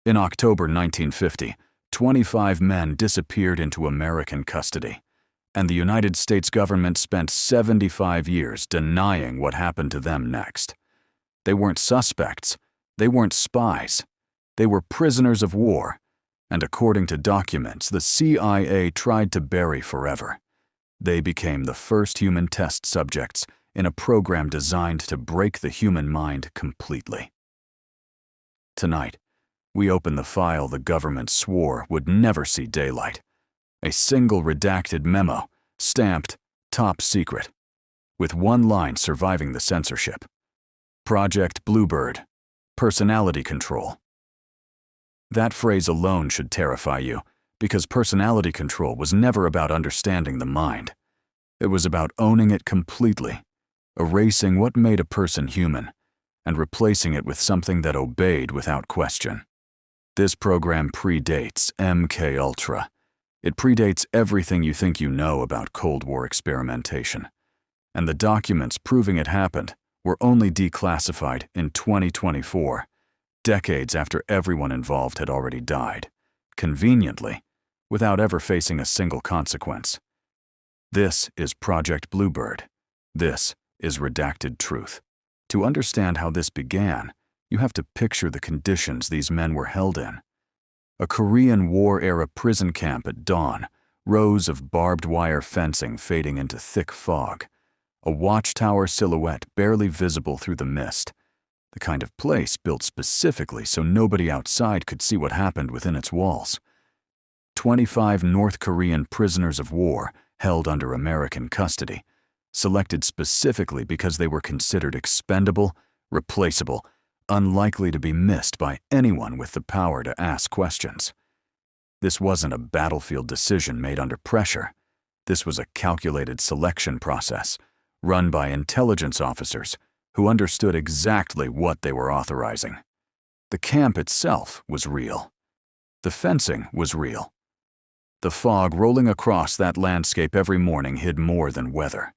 In October 1950, 25 men disappeared into American custody, and the United States government spent 75 years denying what happened to them next. They weren't suspects, they weren't spies, they were prisoners of war, and according to documents the CIA tried to bury forever. They became the first human test subjects in a program designed to break the human mind completely. Tonight, we open the file the government swore would never see daylight. A single redacted memo, stamped top secret, with one line surviving the censorship. Project BLUEBIRD, personality control. That phrase alone should terrify you, because personality control was never about understanding the mind. It was about owning it completely, erasing what made a person human, and replacing it with something that obeyed without question. This program predates MKULTRA. It predates everything you think you know about Cold War experimentation. And the documents proving it happened were only declassified in 2024, decades after everyone involved had already died, conveniently, without ever facing a single consequence. This is Project BLUEBIRD. This is redacted truth. To understand how this began, you have to picture the conditions these men were held in. A Korean War-era prison camp at dawn, rows of barbed wire fencing fading into thick fog, a watchtower silhouette barely visible through the mist, the kind of place built specifically so nobody outside could see what happened within its walls. 25 North Korean prisoners of war held under American custody, selected specifically because they were considered expendable, replaceable, unlikely to be missed by anyone with the power to ask questions. This wasn't a battlefield decision made under pressure. This was a calculated selection process, run by intelligence officers who understood exactly what they were authorizing. The camp itself was real. The fencing was real. The fog rolling across that landscape every morning hid more than weather.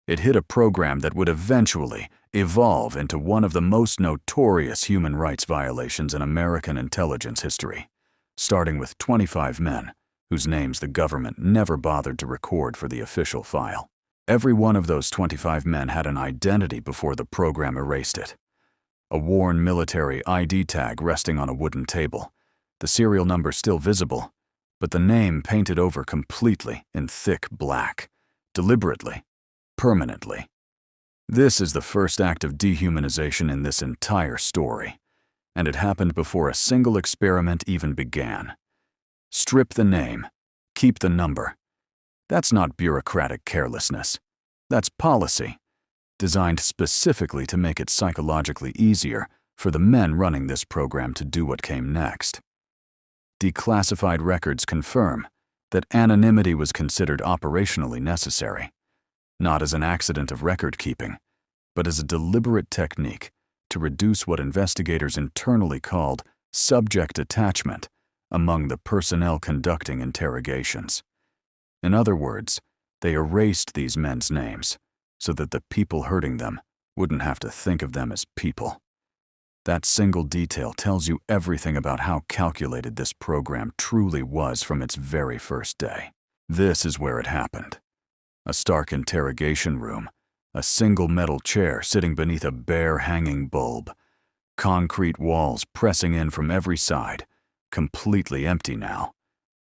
It hid a program that would eventually evolve into one of the most notorious human rights violations in American intelligence history, starting with 25 men, whose names the government never bothered to record for the official file. Every one of those 25 men had an identity before the program erased it. A worn military ID tag resting on a wooden table, the serial number still visible, but the name painted over completely in thick black, deliberately, permanently. This is the first act of dehumanization in this entire story, and it happened before a single experiment even began. Strip the name, keep the number. That's not bureaucratic carelessness. That's policy, designed specifically to make it psychologically easier for the men running this program to do what came next. Declassified records confirm that anonymity was considered operationally necessary, not as an accident of record-keeping, but as a deliberate technique to reduce what investigators internally called subject attachment among the personnel conducting interrogations. In other words, they erased these men's names so that the people hurting them wouldn't have to think of them as people. That single detail tells you everything about how calculated this program truly was from its very first day. This is where it happened. A stark interrogation room, a single metal chair sitting beneath a bare hanging bulb, concrete walls pressing in from every side, completely empty now,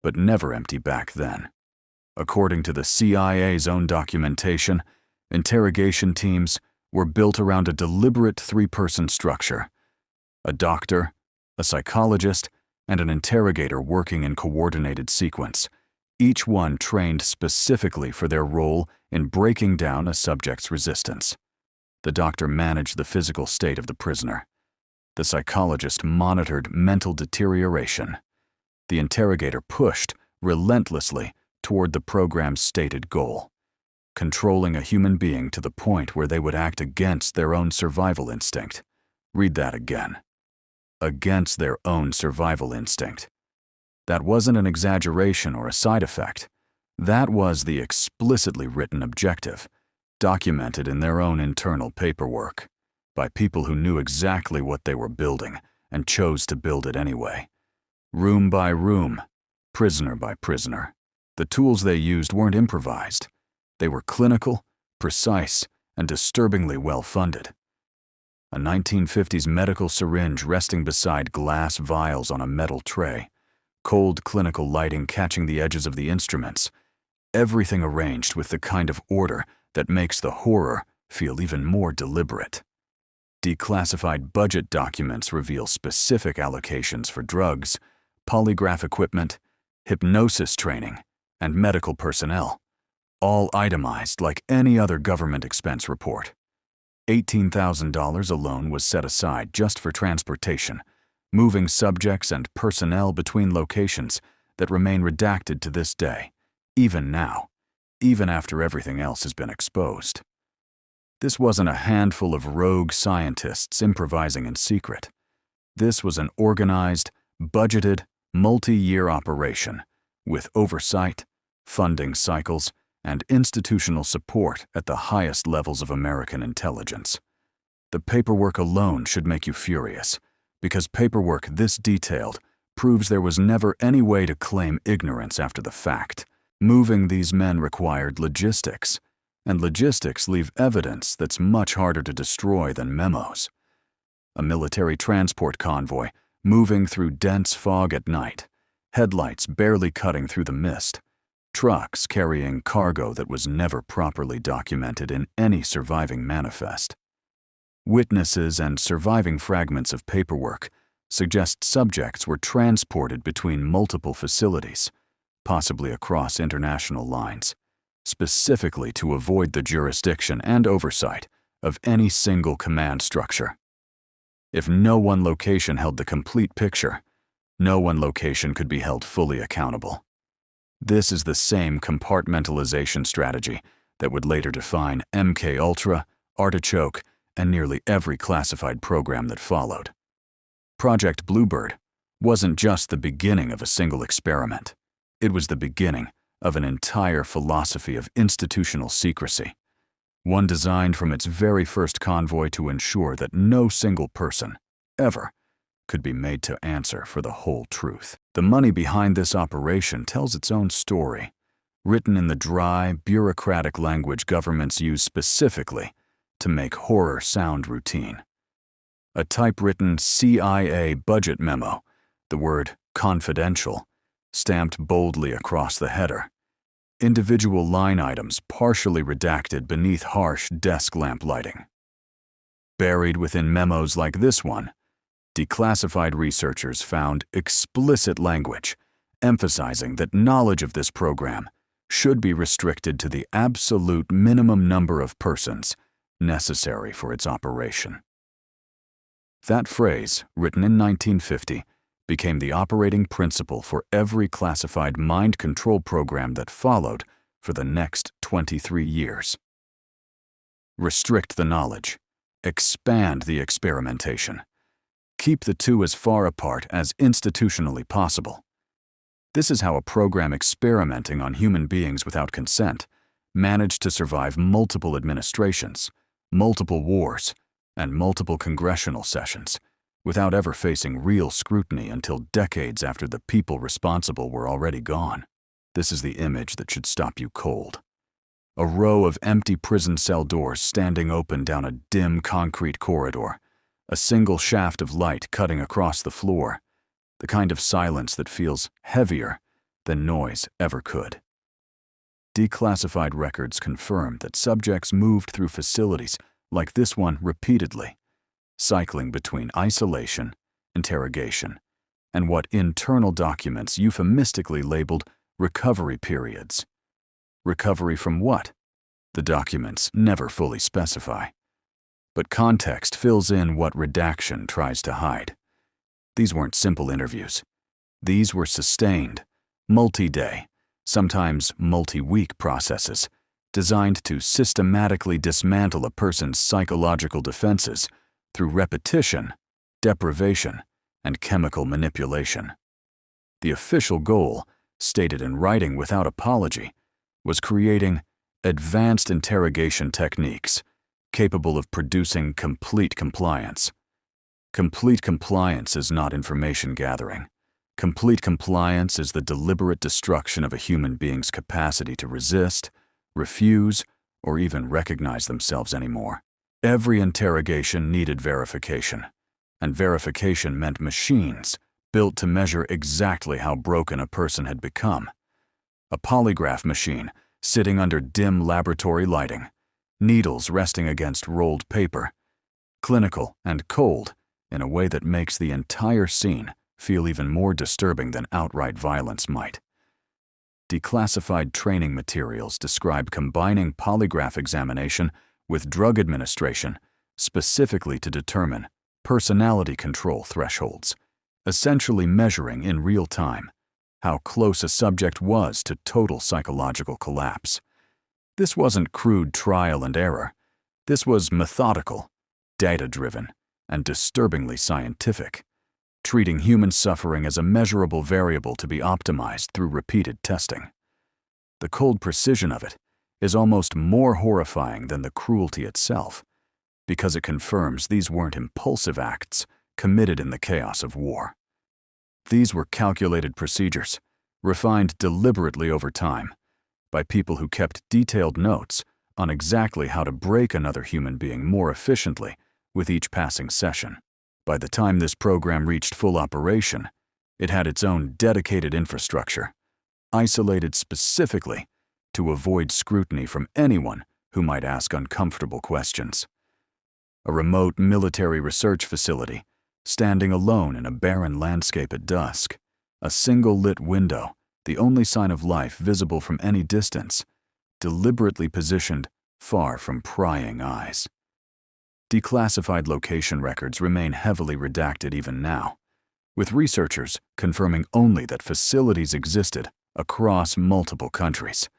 but never empty back then. According to the CIA's own documentation, interrogation teams were built around a deliberate three-person structure: a doctor, a psychologist, and an interrogator working in coordinated sequence, each one trained specifically for their role in breaking down a subject's resistance. The doctor managed the physical state of the prisoner. The psychologist monitored mental deterioration. The interrogator pushed relentlessly toward the program's stated goal, controlling a human being to the point where they would act against their own survival instinct. Read that again. Against their own survival instinct. That wasn't an exaggeration or a side effect. That was the explicitly written objective, documented in their own internal paperwork, by people who knew exactly what they were building and chose to build it anyway. Room by room, prisoner by prisoner. The tools they used weren't improvised. They were clinical, precise, and disturbingly well-funded. A 1950s medical syringe resting beside glass vials on a metal tray, cold clinical lighting catching the edges of the instruments, everything arranged with the kind of order that makes the horror feel even more deliberate. Declassified budget documents reveal specific allocations for drugs, polygraph equipment, hypnosis training, and medical personnel, all itemized like any other government expense report. $18,000 alone was set aside just for transportation, moving subjects and personnel between locations that remain redacted to this day, even now, even after everything else has been exposed. This wasn't a handful of rogue scientists improvising in secret. This was an organized, budgeted, multi-year operation with oversight, funding cycles, and institutional support at the highest levels of American intelligence. The paperwork alone should make you furious, because paperwork this detailed proves there was never any way to claim ignorance after the fact. Moving these men required logistics, and logistics leave evidence that's much harder to destroy than memos. A military transport convoy moving through dense fog at night, headlights barely cutting through the mist, trucks carrying cargo that was never properly documented in any surviving manifest. Witnesses and surviving fragments of paperwork suggest subjects were transported between multiple facilities, possibly across international lines, specifically to avoid the jurisdiction and oversight of any single command structure. If no one location held the complete picture, no one location could be held fully accountable. This is the same compartmentalization strategy that would later define MKULTRA, Artichoke, and nearly every classified program that followed. Project Bluebird wasn't just the beginning of a single experiment. It was the beginning of an entire philosophy of institutional secrecy, one designed from its very first convoy to ensure that no single person, ever, could be made to answer for the whole truth. The money behind this operation tells its own story, written in the dry, bureaucratic language governments use specifically to make horror sound routine. A typewritten CIA budget memo, the word confidential, stamped boldly across the header. Individual line items partially redacted beneath harsh desk lamp lighting. Buried within memos like this one, declassified researchers found explicit language emphasizing that knowledge of this program should be restricted to the absolute minimum number of persons necessary for its operation. That phrase, written in 1950, became the operating principle for every classified mind control program that followed for the next 23 years. Restrict the knowledge. Expand the experimentation. Keep the two as far apart as institutionally possible. This is how a program experimenting on human beings without consent managed to survive multiple administrations, multiple wars, and multiple congressional sessions, without ever facing real scrutiny until decades after the people responsible were already gone. This is the image that should stop you cold. A row of empty prison cell doors standing open down a dim concrete corridor, a single shaft of light cutting across the floor, the kind of silence that feels heavier than noise ever could. Declassified records confirm that subjects moved through facilities like this one repeatedly, cycling between isolation, interrogation, and what internal documents euphemistically labeled recovery periods. Recovery from what? The documents never fully specify. But context fills in what redaction tries to hide. These weren't simple interviews. These were sustained, multi-day, sometimes multi-week processes designed to systematically dismantle a person's psychological defenses through repetition, deprivation, and chemical manipulation. The official goal, stated in writing without apology, was creating advanced interrogation techniques capable of producing complete compliance. Complete compliance is not information gathering. Complete compliance is the deliberate destruction of a human being's capacity to resist, refuse, or even recognize themselves anymore. Every interrogation needed verification, and verification meant machines built to measure exactly how broken a person had become. A polygraph machine sitting under dim laboratory lighting, needles resting against rolled paper, clinical and cold in a way that makes the entire scene feel even more disturbing than outright violence might. Declassified training materials describe combining polygraph examination with drug administration specifically to determine personality control thresholds, essentially measuring in real time how close a subject was to total psychological collapse. This wasn't crude trial and error. This was methodical, data-driven, and disturbingly scientific, treating human suffering as a measurable variable to be optimized through repeated testing. The cold precision of it is almost more horrifying than the cruelty itself, because it confirms these weren't impulsive acts committed in the chaos of war. These were calculated procedures, refined deliberately over time, by people who kept detailed notes on exactly how to break another human being more efficiently with each passing session. By the time this program reached full operation, it had its own dedicated infrastructure, isolated specifically to avoid scrutiny from anyone who might ask uncomfortable questions. A remote military research facility, standing alone in a barren landscape at dusk, a single lit window, the only sign of life visible from any distance, deliberately positioned far from prying eyes. Declassified location records remain heavily redacted even now, with researchers confirming only that facilities existed across multiple countries,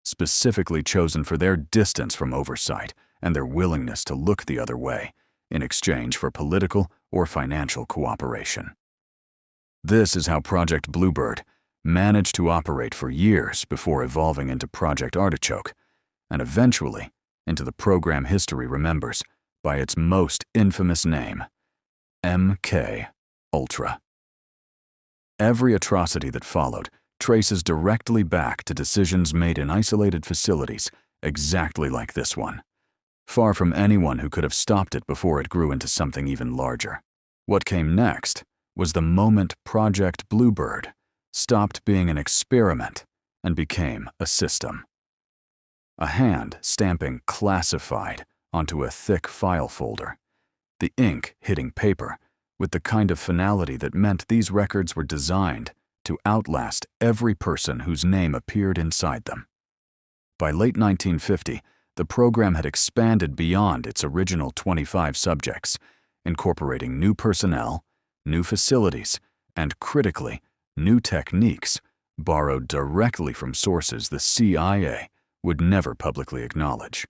specifically chosen for their distance from oversight and their willingness to look the other way in exchange for political or financial cooperation. This is how Project Bluebird managed to operate for years before evolving into Project Artichoke, and eventually into the program history remembers by its most infamous name, MKULTRA. Every atrocity that followed traces directly back to decisions made in isolated facilities exactly like this one, far from anyone who could have stopped it before it grew into something even larger. What came next was the moment Project Bluebird stopped being an experiment and became a system. A hand stamping classified onto a thick file folder, the ink hitting paper with the kind of finality that meant these records were designed to outlast every person whose name appeared inside them. By late 1950, the program had expanded beyond its original 25 subjects, incorporating new personnel, new facilities, and critically, new techniques borrowed directly from sources the CIA would never publicly acknowledge.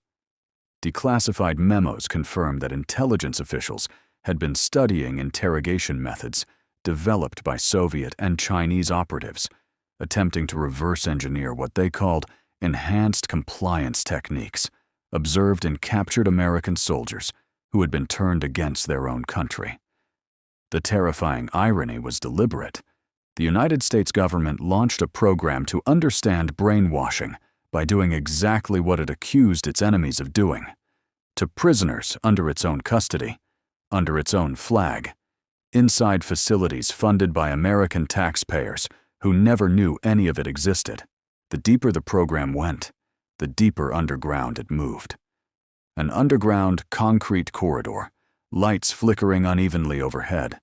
Declassified memos confirmed that intelligence officials had been studying interrogation methods developed by Soviet and Chinese operatives, attempting to reverse engineer what they called enhanced compliance techniques observed in captured American soldiers who had been turned against their own country. The terrifying irony was deliberate. The United States government launched a program to understand brainwashing by doing exactly what it accused its enemies of doing, to prisoners under its own custody, under its own flag, inside facilities funded by American taxpayers who never knew any of it existed. The deeper the program went, the deeper underground it moved. An underground concrete corridor, lights flickering unevenly overhead,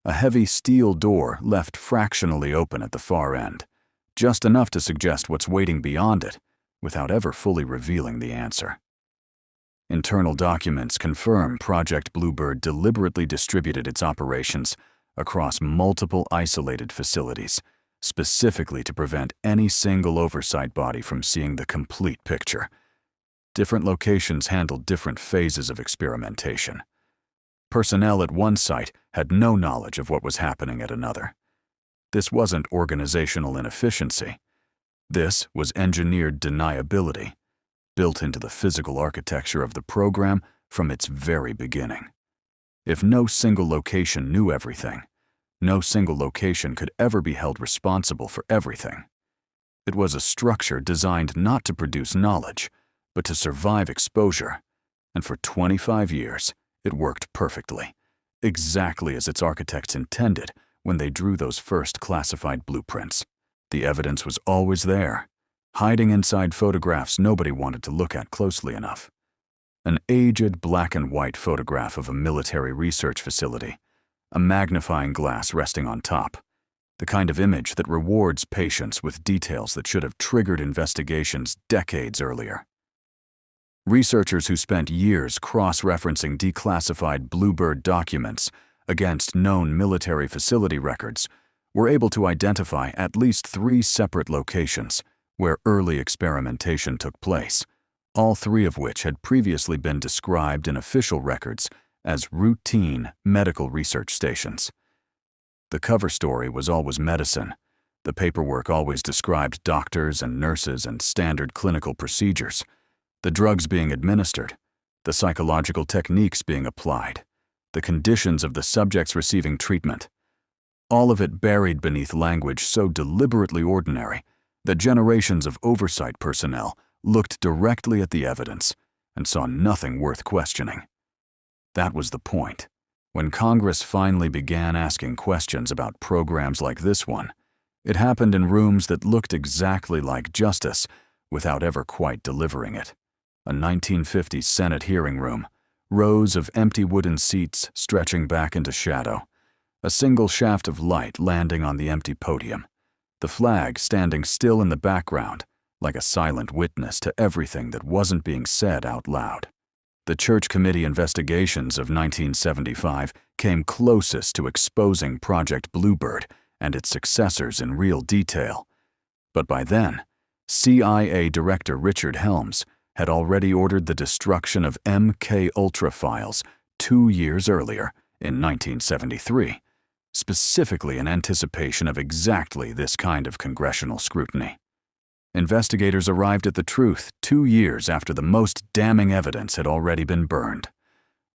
a heavy steel door left fractionally open at the far end, just enough to suggest what's waiting beyond it, without ever fully revealing the answer. Internal documents confirm Project Bluebird deliberately distributed its operations across multiple isolated facilities, specifically to prevent any single oversight body from seeing the complete picture. Different locations handled different phases of experimentation. Personnel at one site had no knowledge of what was happening at another. This wasn't organizational inefficiency. This was engineered deniability, built into the physical architecture of the program from its very beginning. If no single location knew everything, no single location could ever be held responsible for everything. It was a structure designed not to produce knowledge, but to survive exposure. And for 25 years, it worked perfectly, exactly as its architects intended when they drew those first classified blueprints. The evidence was always there, hiding inside photographs nobody wanted to look at closely enough. An aged black and white photograph of a military research facility, a magnifying glass resting on top, the kind of image that rewards patience with details that should have triggered investigations decades earlier. Researchers who spent years cross-referencing declassified Bluebird documents against known military facility records were able to identify at least 3 separate locations where early experimentation took place, all 3 of which had previously been described in official records as routine medical research stations. The cover story was always medicine. The paperwork always described doctors and nurses and standard clinical procedures, the drugs being administered, the psychological techniques being applied, the conditions of the subjects receiving treatment. All of it buried beneath language so deliberately ordinary that generations of oversight personnel looked directly at the evidence and saw nothing worth questioning. That was the point. When Congress finally began asking questions about programs like this one, it happened in rooms that looked exactly like justice without ever quite delivering it. A 1950s Senate hearing room, rows of empty wooden seats stretching back into shadow, a single shaft of light landing on the empty podium, the flag standing still in the background like a silent witness to everything that wasn't being said out loud. The Church Committee investigations of 1975 came closest to exposing Project Bluebird and its successors in real detail. But by then, CIA Director Richard Helms had already ordered the destruction of MKULTRA files 2 years earlier, in 1973, specifically in anticipation of exactly this kind of congressional scrutiny. Investigators arrived at the truth 2 years after the most damning evidence had already been burned.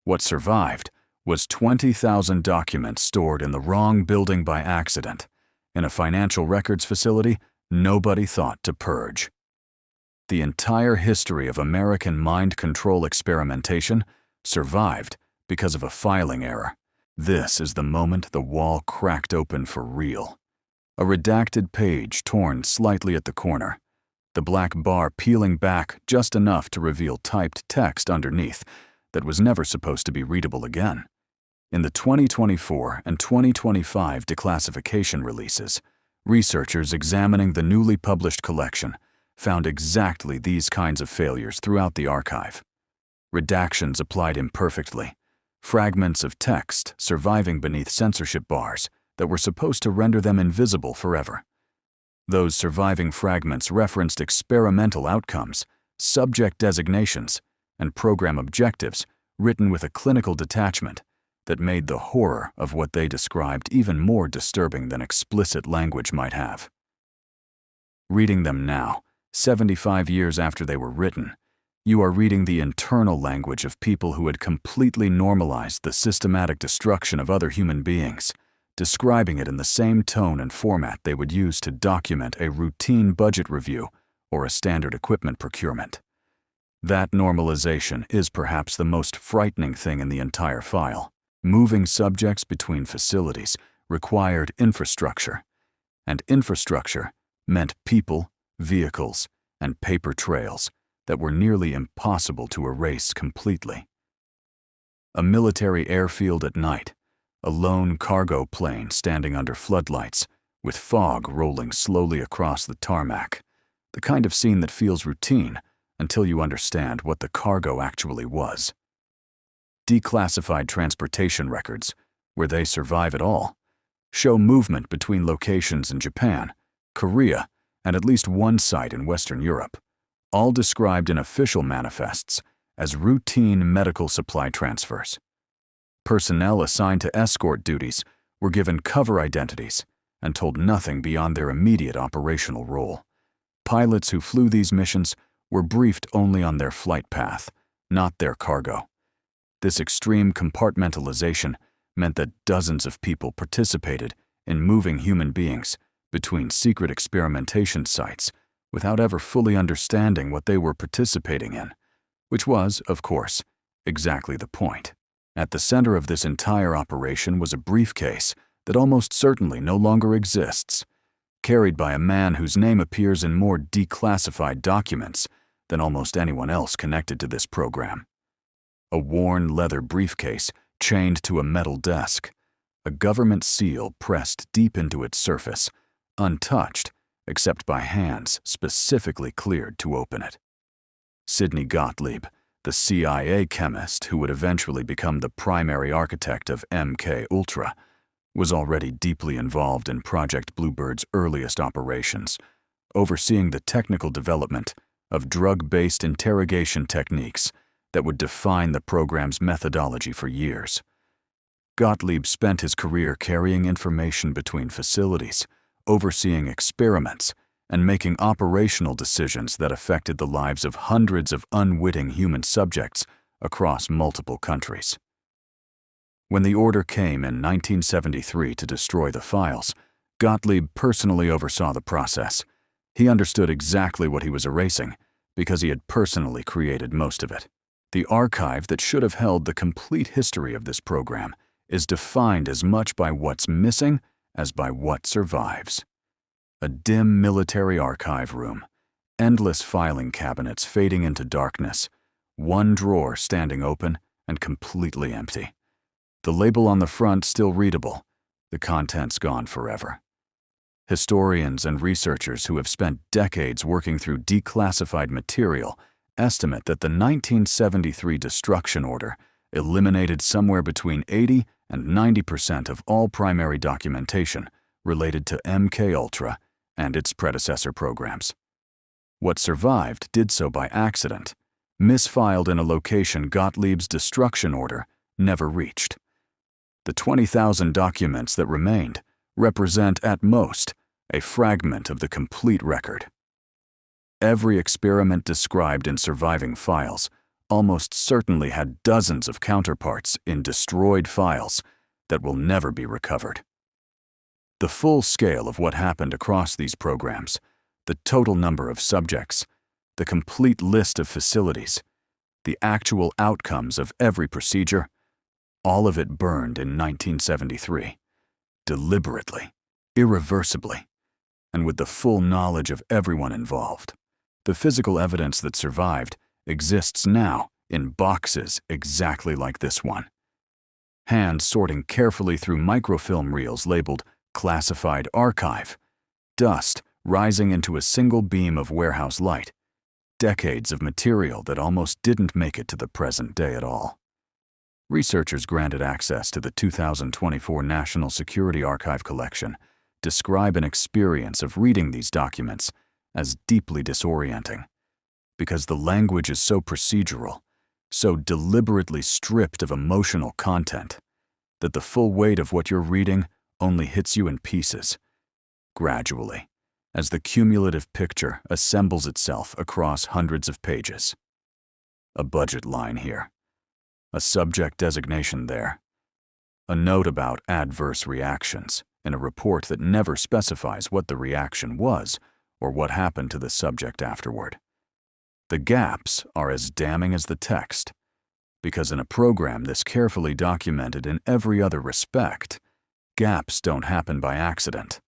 What survived was 20,000 documents stored in the wrong building by accident, in a financial records facility nobody thought to purge. The entire history of American mind control experimentation survived because of a filing error. This is the moment the wall cracked open for real. A redacted page torn slightly at the corner, the black bar peeling back just enough to reveal typed text underneath that was never supposed to be readable again. In the 2024 and 2025 declassification releases, researchers examining the newly published collection found exactly these kinds of failures throughout the archive. Redactions applied imperfectly, fragments of text surviving beneath censorship bars that were supposed to render them invisible forever. Those surviving fragments referenced experimental outcomes, subject designations, and program objectives written with a clinical detachment that made the horror of what they described even more disturbing than explicit language might have. Reading them now, 75 years after they were written, you are reading the internal language of people who had completely normalized the systematic destruction of other human beings, describing it in the same tone and format they would use to document a routine budget review or a standard equipment procurement. That normalization is perhaps the most frightening thing in the entire file. Moving subjects between facilities required infrastructure, and infrastructure meant people, vehicles, and paper trails that were nearly impossible to erase completely. A military airfield at night, a lone cargo plane standing under floodlights, with fog rolling slowly across the tarmac, the kind of scene that feels routine until you understand what the cargo actually was. Declassified transportation records, where they survive at all, show movement between locations in Japan, Korea, and at least one site in Western Europe, all described in official manifests as routine medical supply transfers. Personnel assigned to escort duties were given cover identities and told nothing beyond their immediate operational role. Pilots who flew these missions were briefed only on their flight path, not their cargo. This extreme compartmentalization meant that dozens of people participated in moving human beings between secret experimentation sites without ever fully understanding what they were participating in, which was, of course, exactly the point. At the center of this entire operation was a briefcase that almost certainly no longer exists, carried by a man whose name appears in more declassified documents than almost anyone else connected to this program. A worn leather briefcase chained to a metal desk, a government seal pressed deep into its surface, untouched except by hands specifically cleared to open it. Sidney Gottlieb, the CIA chemist who would eventually become the primary architect of MKULTRA, was already deeply involved in Project BLUEBIRD's earliest operations, overseeing the technical development of drug-based interrogation techniques that would define the program's methodology for years. Gottlieb spent his career carrying information between facilities, overseeing experiments, and making operational decisions that affected the lives of hundreds of unwitting human subjects across multiple countries. When the order came in 1973 to destroy the files, Gottlieb personally oversaw the process. He understood exactly what he was erasing because he had personally created most of it. The archive that should have held the complete history of this program is defined as much by what's missing as by what survives. A dim military archive room, endless filing cabinets fading into darkness, one drawer standing open and completely empty. The label on the front still readable, the contents gone forever. Historians and researchers who have spent decades working through declassified material estimate that the 1973 destruction order eliminated somewhere between 80 and 90% of all primary documentation related to MKULTRA and its predecessor programs. What survived did so by accident, misfiled in a location Gottlieb's destruction order never reached. The 20,000 documents that remained represent, at most, a fragment of the complete record. Every experiment described in surviving files almost certainly had dozens of counterparts in destroyed files that will never be recovered. The full scale of what happened across these programs, the total number of subjects, the complete list of facilities, the actual outcomes of every procedure, all of it burned in 1973, deliberately, irreversibly, and with the full knowledge of everyone involved. The physical evidence that survived exists now in boxes exactly like this one. Hands sorting carefully through microfilm reels labeled Classified Archive, dust rising into a single beam of warehouse light, decades of material that almost didn't make it to the present day at all. Researchers granted access to the 2024 National Security Archive collection describe an experience of reading these documents as deeply disorienting, because the language is so procedural, so deliberately stripped of emotional content, that the full weight of what you're reading only hits you in pieces, gradually, as the cumulative picture assembles itself across hundreds of pages. A budget line here, a subject designation there, a note about adverse reactions in a report that never specifies what the reaction was or what happened to the subject afterward. The gaps are as damning as the text, because in a program this carefully documented in every other respect, gaps don't happen by accident.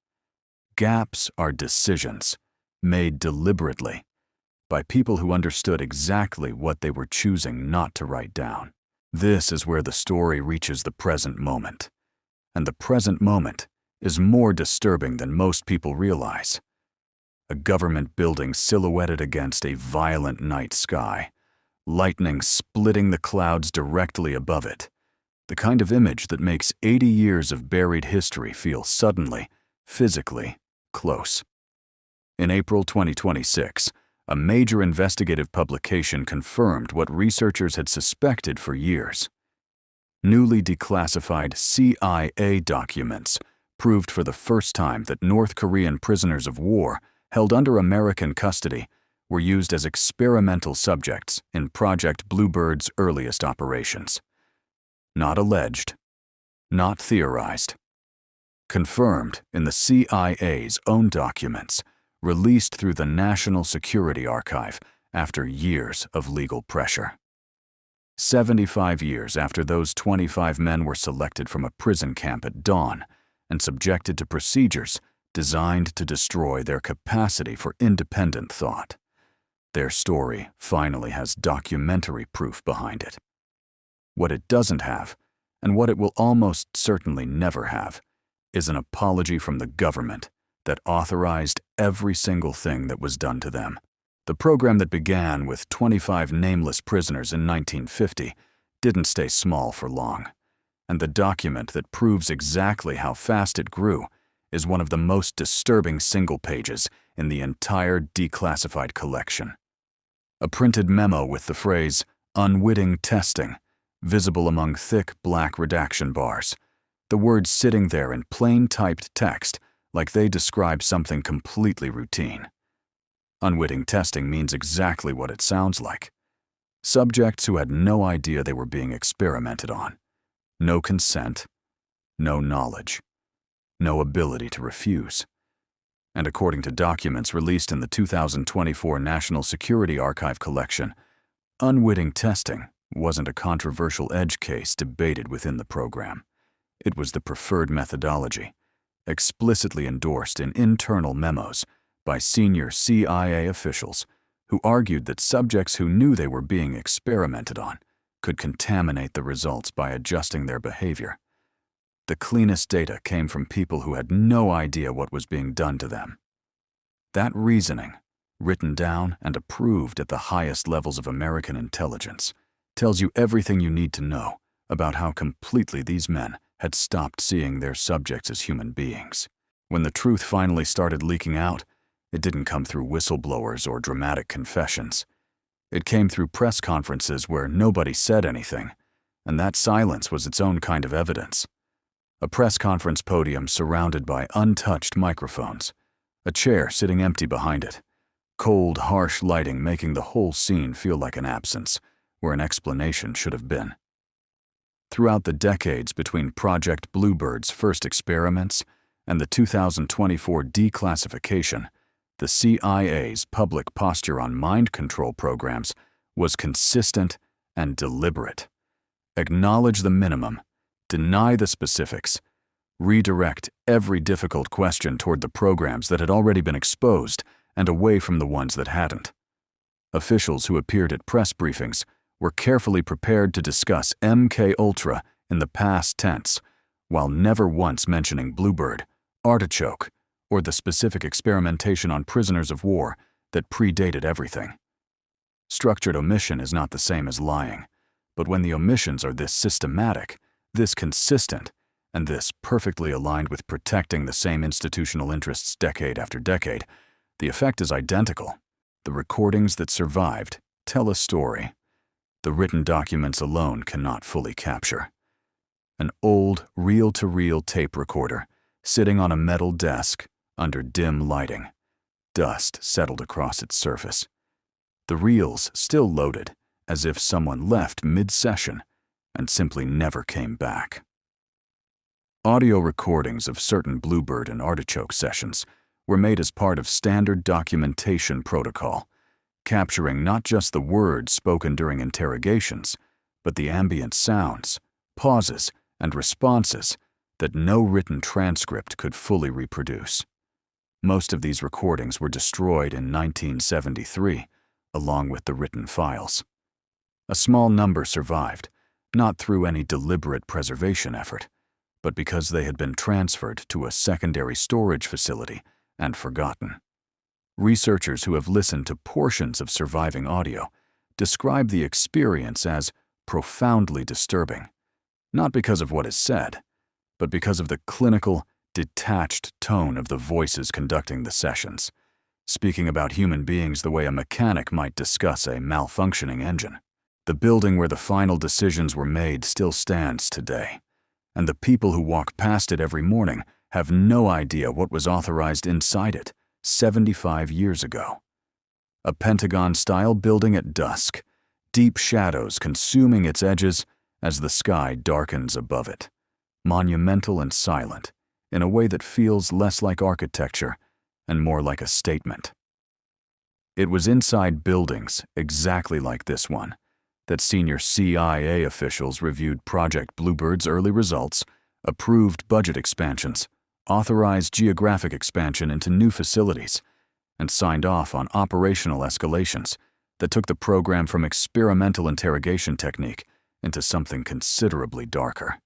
Gaps are decisions, made deliberately, by people who understood exactly what they were choosing not to write down. This is where the story reaches the present moment, and the present moment is more disturbing than most people realize. A government building silhouetted against a violent night sky, lightning splitting the clouds directly above it, the kind of image that makes 80 years of buried history feel suddenly, physically, close. In April 2026, a major investigative publication confirmed what researchers had suspected for years. Newly declassified CIA documents proved for the first time that North Korean prisoners of war held under American custody were used as experimental subjects in Project BLUEBIRD's earliest operations. Not alleged. Not theorized. Confirmed in the CIA's own documents, released through the National Security Archive after years of legal pressure. 75 years after those 25 men were selected from a prison camp at dawn and subjected to procedures designed to destroy their capacity for independent thought. Their story finally has documentary proof behind it. What it doesn't have, and what it will almost certainly never have, is an apology from the government that authorized every single thing that was done to them. The program that began with 25 nameless prisoners in 1950 didn't stay small for long, and the document that proves exactly how fast it grew is one of the most disturbing single pages in the entire declassified collection. A printed memo with the phrase, "unwitting testing," visible among thick black redaction bars, the words sitting there in plain typed text like they describe something completely routine. Unwitting testing means exactly what it sounds like. Subjects who had no idea they were being experimented on. No consent, no knowledge, no ability to refuse. And according to documents released in the 2024 National Security Archive collection, unwitting testing wasn't a controversial edge case debated within the program. It was the preferred methodology, explicitly endorsed in internal memos by senior CIA officials who argued that subjects who knew they were being experimented on could contaminate the results by adjusting their behavior. The cleanest data came from people who had no idea what was being done to them. That reasoning, written down and approved at the highest levels of American intelligence, tells you everything you need to know about how completely these men had stopped seeing their subjects as human beings. When the truth finally started leaking out, it didn't come through whistleblowers or dramatic confessions. It came through press conferences where nobody said anything, and that silence was its own kind of evidence. A press conference podium surrounded by untouched microphones, a chair sitting empty behind it, cold, harsh lighting making the whole scene feel like an absence, where an explanation should have been. Throughout the decades between Project BLUEBIRD's first experiments and the 2024 declassification, the CIA's public posture on mind control programs was consistent and deliberate. Acknowledge the minimum, deny the specifics, redirect every difficult question toward the programs that had already been exposed and away from the ones that hadn't. Officials who appeared at press briefings were carefully prepared to discuss MKULTRA in the past tense, while never once mentioning Bluebird, Artichoke, or the specific experimentation on prisoners of war that predated everything. Structured omission is not the same as lying, but when the omissions are this systematic, this consistent, and this perfectly aligned with protecting the same institutional interests decade after decade, the effect is identical. The recordings that survived tell a story the written documents alone cannot fully capture. An old reel-to-reel tape recorder sitting on a metal desk under dim lighting. Dust settled across its surface. The reels still loaded, as if someone left mid-session and simply never came back. Audio recordings of certain Bluebird and Artichoke sessions were made as part of standard documentation protocol, capturing not just the words spoken during interrogations, but the ambient sounds, pauses, and responses that no written transcript could fully reproduce. Most of these recordings were destroyed in 1973, along with the written files. A small number survived, not through any deliberate preservation effort, but because they had been transferred to a secondary storage facility and forgotten. Researchers who have listened to portions of surviving audio describe the experience as profoundly disturbing, not because of what is said, but because of the clinical, detached tone of the voices conducting the sessions, speaking about human beings the way a mechanic might discuss a malfunctioning engine. The building where the final decisions were made still stands today, and the people who walk past it every morning have no idea what was authorized inside it 75 years ago. A Pentagon-style building at dusk, deep shadows consuming its edges, as the sky darkens above it, monumental and silent, in a way that feels less like architecture and more like a statement. It was inside buildings exactly like this one that senior CIA officials reviewed Project Bluebird's early results, approved budget expansions, authorized geographic expansion into new facilities, and signed off on operational escalations that took the program from experimental interrogation technique into something considerably darker.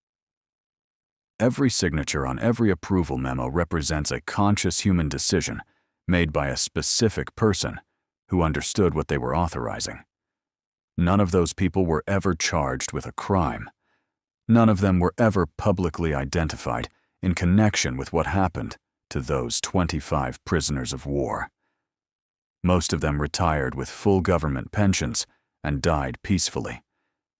Every signature on every approval memo represents a conscious human decision made by a specific person who understood what they were authorizing. None of those people were ever charged with a crime. None of them were ever publicly identified in connection with what happened to those 25 prisoners of war. Most of them retired with full government pensions and died peacefully,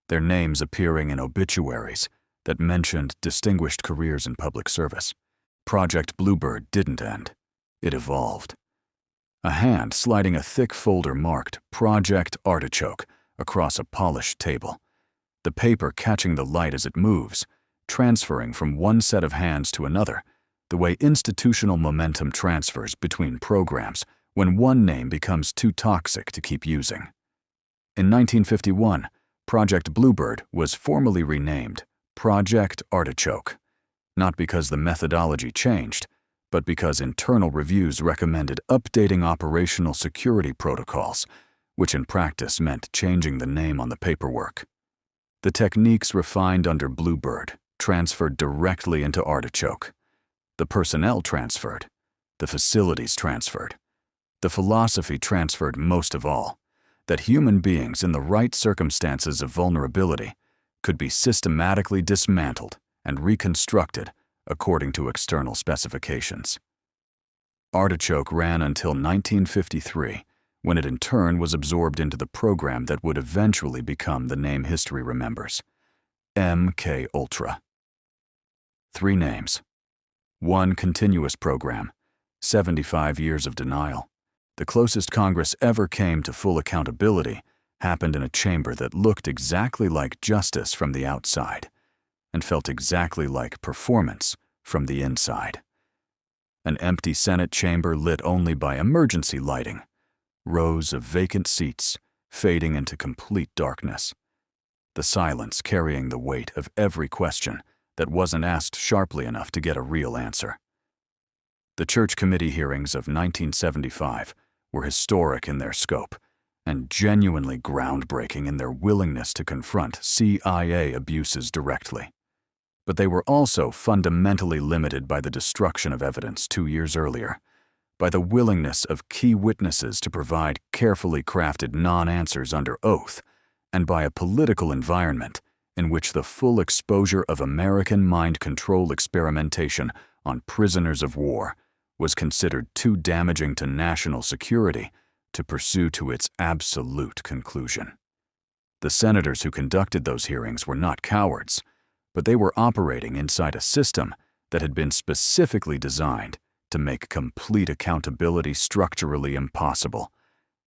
their names appearing in obituaries that mentioned distinguished careers in public service. Project Bluebird didn't end. It evolved. A hand sliding a thick folder marked Project Artichoke across a polished table, the paper catching the light as it moves, transferring from one set of hands to another, the way institutional momentum transfers between programs when one name becomes too toxic to keep using. In 1951, Project Bluebird was formally renamed Project Artichoke, not because the methodology changed, but because internal reviews recommended updating operational security protocols, which in practice meant changing the name on the paperwork. The techniques refined under Bluebird transferred directly into Artichoke. The personnel transferred. The facilities transferred. The philosophy transferred most of all, that human beings in the right circumstances of vulnerability could be systematically dismantled and reconstructed according to external specifications. Artichoke ran until 1953, when it in turn was absorbed into the program that would eventually become the name history remembers, MKULTRA. 3 names. 1 continuous program, 75 years of denial. The closest Congress ever came to full accountability happened in a chamber that looked exactly like justice from the outside and felt exactly like performance from the inside. An empty Senate chamber lit only by emergency lighting, rows of vacant seats fading into complete darkness, the silence carrying the weight of every question that wasn't asked sharply enough to get a real answer. The Church Committee hearings of 1975 were historic in their scope and genuinely groundbreaking in their willingness to confront CIA abuses directly. But they were also fundamentally limited by the destruction of evidence 2 years earlier, by the willingness of key witnesses to provide carefully crafted non-answers under oath, and by a political environment in which the full exposure of American mind control experimentation on prisoners of war was considered too damaging to national security to pursue to its absolute conclusion. The senators who conducted those hearings were not cowards, but they were operating inside a system that had been specifically designed to make complete accountability structurally impossible,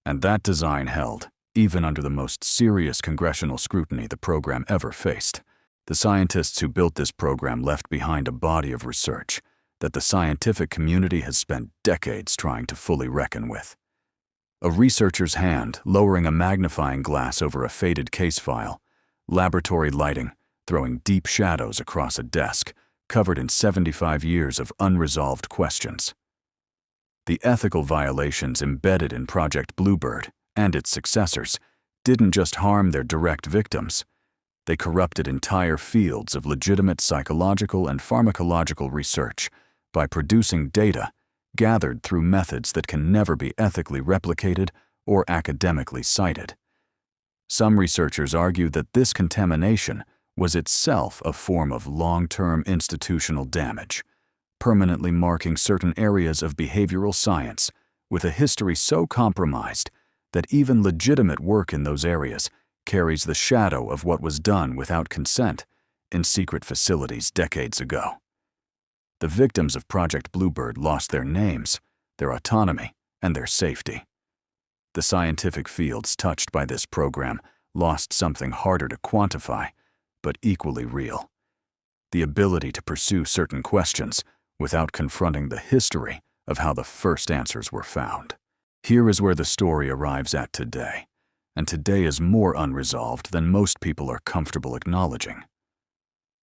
and that design held even under the most serious congressional scrutiny the program ever faced. The scientists who built this program left behind a body of research that the scientific community has spent decades trying to fully reckon with. A researcher's hand lowering a magnifying glass over a faded case file, laboratory lighting throwing deep shadows across a desk covered in 75 years of unresolved questions. The ethical violations embedded in Project Bluebird and its successors didn't just harm their direct victims, they corrupted entire fields of legitimate psychological and pharmacological research by producing data gathered through methods that can never be ethically replicated or academically cited. Some researchers argue that this contamination was itself a form of long-term institutional damage, permanently marking certain areas of behavioral science with a history so compromised that even legitimate work in those areas carries the shadow of what was done without consent in secret facilities decades ago. The victims of Project Bluebird lost their names, their autonomy, and their safety. The scientific fields touched by this program lost something harder to quantify, but equally real. The ability to pursue certain questions without confronting the history of how the first answers were found. Here is where the story arrives at today, and today is more unresolved than most people are comfortable acknowledging.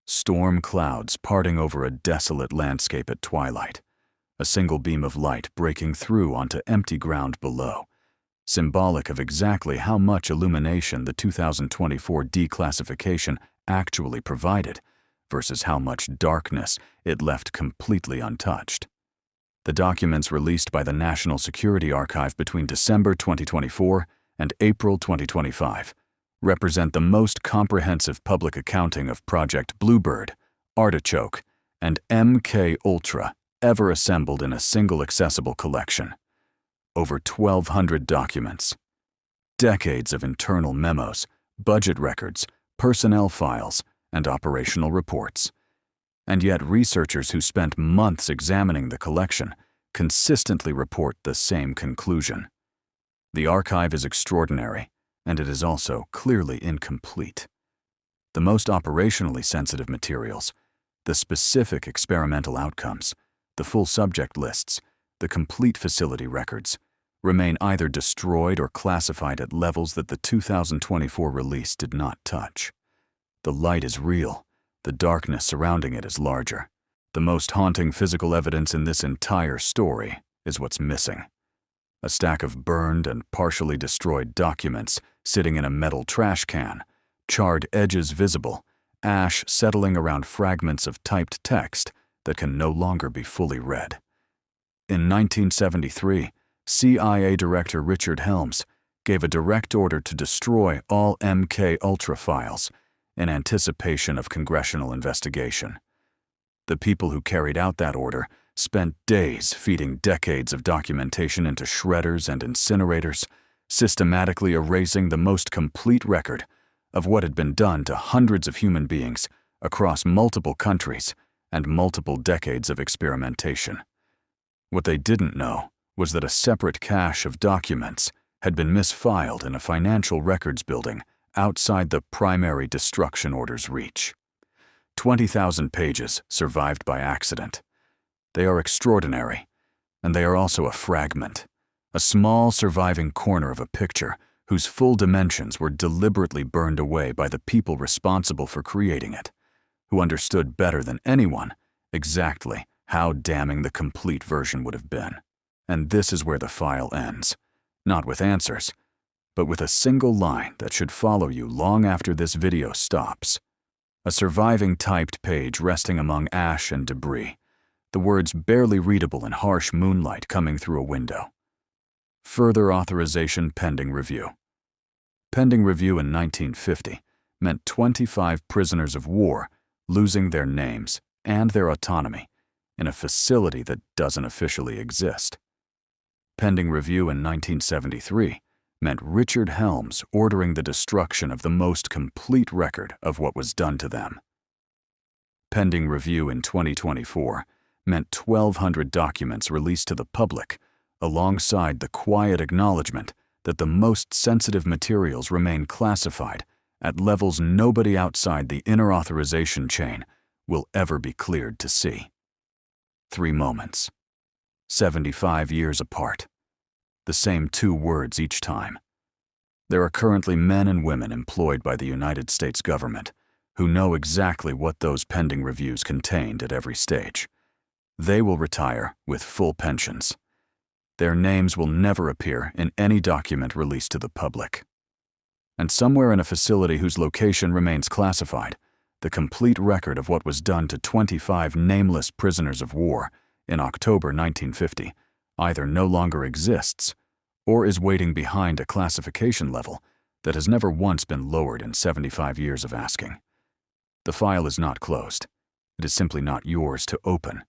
Storm clouds parting over a desolate landscape at twilight, a single beam of light breaking through onto empty ground below, symbolic of exactly how much illumination the 2024 declassification actually provided versus how much darkness it left completely untouched. The documents released by the National Security Archive between December 2024 and April 2025 represent the most comprehensive public accounting of Project BLUEBIRD, Artichoke, and MKULTRA ever assembled in a single accessible collection. Over 1,200 documents, decades of internal memos, budget records, personnel files, and operational reports. And yet researchers who spent months examining the collection consistently report the same conclusion. The archive is extraordinary, and it is also clearly incomplete. The most operationally sensitive materials, the specific experimental outcomes, the full subject lists, the complete facility records, remain either destroyed or classified at levels that the 2024 release did not touch. The light is real, the darkness surrounding it is larger. The most haunting physical evidence in this entire story is what's missing. A stack of burned and partially destroyed documents sitting in a metal trash can, charred edges visible, ash settling around fragments of typed text that can no longer be fully read. In 1973, CIA Director Richard Helms gave a direct order to destroy all MKULTRA files in anticipation of congressional investigation. The people who carried out that order spent days feeding decades of documentation into shredders and incinerators, systematically erasing the most complete record of what had been done to hundreds of human beings across multiple countries and multiple decades of experimentation. What they didn't know was that a separate cache of documents had been misfiled in a financial records building outside the primary destruction order's reach. 20,000 pages survived by accident. They are extraordinary, and they are also a fragment, a small surviving corner of a picture whose full dimensions were deliberately burned away by the people responsible for creating it, who understood better than anyone exactly how damning the complete version would have been. And this is where the file ends, not with answers, but with a single line that should follow you long after this video stops. A surviving typed page resting among ash and debris, the words barely readable in harsh moonlight coming through a window. Further authorization pending review. Pending review in 1950 meant 25 prisoners of war losing their names and their autonomy in a facility that doesn't officially exist. Pending review in 1973 meant Richard Helms ordering the destruction of the most complete record of what was done to them. Pending review in 2024 meant 1,200 documents released to the public, alongside the quiet acknowledgement that the most sensitive materials remain classified at levels nobody outside the inner authorization chain will ever be cleared to see. 3 moments. 75 years apart. The same 2 words each time. There are currently men and women employed by the United States government who know exactly what those pending reviews contained at every stage. They will retire with full pensions. Their names will never appear in any document released to the public. And somewhere in a facility whose location remains classified, the complete record of what was done to 25 nameless prisoners of war in October 1950 either no longer exists or is waiting behind a classification level that has never once been lowered in 75 years of asking. The file is not closed. It is simply not yours to open